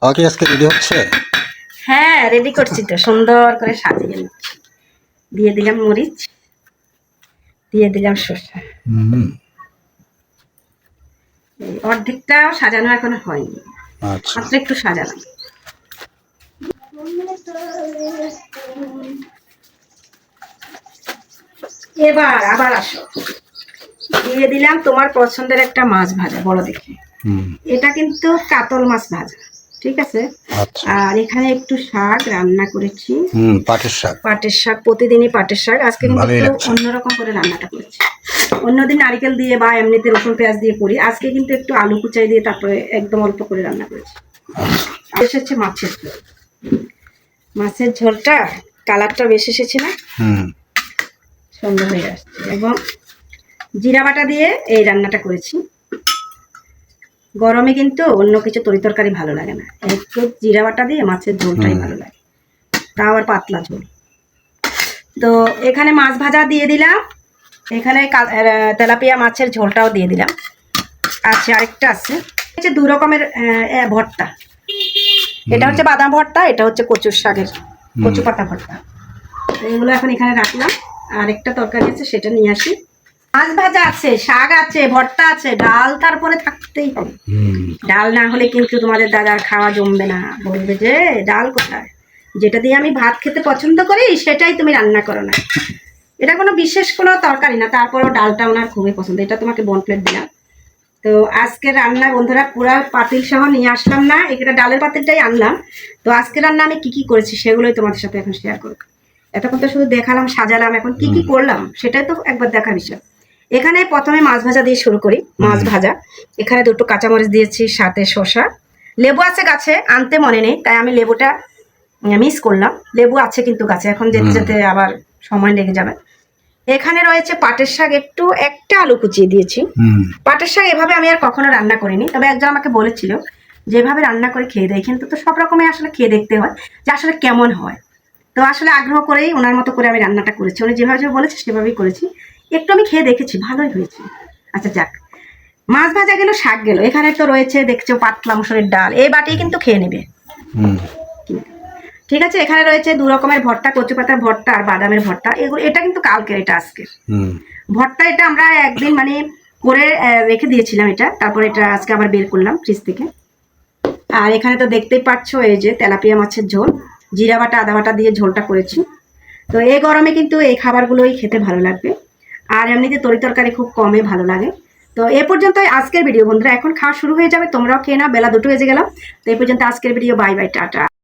ওকে, আজকে রেডি হচ্ছে? হ্যাঁ, রেডি করছি তো, সুন্দর করে সাজিয়ে নিচ্ছি। দিয়ে দিলাম মরিচ, দিয়ে দিলাম শসা। এই অর্ধেকটাও সাজানো এখনো হয়নি, আচ্ছা। মাত্র একটু সাজালাম। এবার আবার আসো, দিয়ে দিলাম তোমার পছন্দের একটা মাছ ভাজা, বড় দেখে। এটা কিন্তু কাতল মাছ ভাজা, ঠিক আছে। আচ্ছা। আর এখানে একটু শাক রান্না করেছি, পাটের শাক। পাটের শাক, প্রতিদিনই পাটের শাক, আজকে কিন্তু ভালোই একটু লাগছে। অন্যরকম করে রান্নাটা করেছি। অন্যদিন নারকেল দিয়ে বা এমনিতে রসুন পেঁয়াজ দিয়ে করি, আজকে কিন্তু একটু আলু কুচাই দিয়ে তারপরে একদম অল্প করে রান্না করেছি। আর এসেছে মাছের ঝোল। মাছের ঝোলটা কালারটা বেশ এসেছে না, সুন্দর হয়ে আসছে। এবং জিরা বাটা দিয়ে এই রান্নাটা করেছি। গরমে কিন্তু অন্য কিছু তরিতরকারি ভালো লাগে না, একটু জিরা বাটা দিয়ে মাছের ঝোলটাই ভালো লাগে, তা আবার পাতলা ঝোল। তো এখানে মাছ ভাজা দিয়ে দিলাম, এখানে তেলাপিয়া মাছের ঝোলটাও দিয়ে দিলাম। আচ্ছা, আরেকটা আছে, হচ্ছে দু রকমের ভর্তা। এটা হচ্ছে বাদাম ভর্তা, এটা হচ্ছে কচুর শাকের কচু পাতা ভর্তা। এগুলো এখন এখানে রাখলাম। আর একটা তরকারি আছে, সেটা নিয়ে আসি। মাছ ভাজা আছে, শাক আছে, ভর্তা আছে, ডাল তারপরে থাকতেই হবে। ডাল না হলে কিন্তু তোমাদের দাদার খাওয়া জমবে না, বলবে যে ডাল কোথায়, যেটা দিয়ে আমি ভাত খেতে পছন্দ করি সেটাই তুমি রান্না করো না। এটা কোনো বিশেষ কোনো তরকারি না, তারপরেও ডালটা ওনার খুবই পছন্দ। এটা তোমাকে বন প্লেট দিলাম। তো আজকে রান্না বন্ধুরা পুরা পাতিল সহ নিয়ে আসলাম না, এটা ডালের পাতিলটাই আনলাম। তো আজকে রান্না আমি কি কি করেছি সেগুলোই তোমাদের সাথে এখন শেয়ার করব। এতক্ষণ তো শুধু দেখালাম, সাজালাম, এখন কি কি করলাম সেটাই তো একবার দেখার বিষয়। এখানে প্রথমে মাছ ভাজা দিয়ে শুরু করি। মাছ ভাজা, এখানে দুটো কাঁচামরিচ দিয়েছি, সাথে শসা, লেবু আছে গাছে, আনতে মনে নেই তাই আমি লেবুটা মিস করলাম। লেবু আছে কিন্তু গাছে, এখন যেতে যেতে আবার সময় লেগে যাবে। এখানে রয়েছে পাটের শাক, একটা আলু কুচিয়ে দিয়েছি। পাটের শাক এভাবে আমি আর কখনো রান্না করিনি, তবে একজন আমাকে বলেছিল যেভাবে রান্না করে খেয়ে দেয়, কিন্তু তো সব রকমের আসলে খেয়ে দেখতে হয় যে আসলে কেমন হয়। তো আসলে আগ্রহ করেই ওনার মতো করে আমি রান্নাটা করেছি, উনি যেভাবে বলেছে সেভাবেই করেছি। একটু আমি খেয়ে দেখেছি, ভালোই হয়েছে। আচ্ছা যাক, মাছ ভাজা গেল, শাক গেল। এখানে তো রয়েছে দেখছো পাতলা মুসুরির ডাল, এই বাটি কিন্তু খেয়ে নেবে, ঠিক আছে। এখানে রয়েছে দু রকমের ভর্তা, কচু পাতার ভর্তা আর বাদামের ভর্তা। এগুলো এটা কিন্তু কালকের, এটা আজকের ভর্তা। এটা আমরা একদিন মানে করে রেখে দিয়েছিলাম এটা, তারপর এটা আজকে আবার বের করলাম ফ্রিজ থেকে। আর এখানে তো দেখতেই পাচ্ছ, এই যে তেলাপিয়া মাছের ঝোল, জিরা বাটা আদা বাটা দিয়ে ঝোলটা করেছি। তো এই গরমে কিন্তু এই খাবারগুলোই খেতে ভালো লাগবে, আর এমনিতে তরিতরকারি খুব কমই ভালো লাগে। তো এ পর্যন্ত আজকের ভিডিও বন্ধুরা, এখন খাওয়া শুরু হয়ে যাবে, তোমরাও খেয়ে নাও, বেলা 2টো বেজে গেল। তো এই পর্যন্ত আজকের ভিডিও, বাই বাই, টাটা।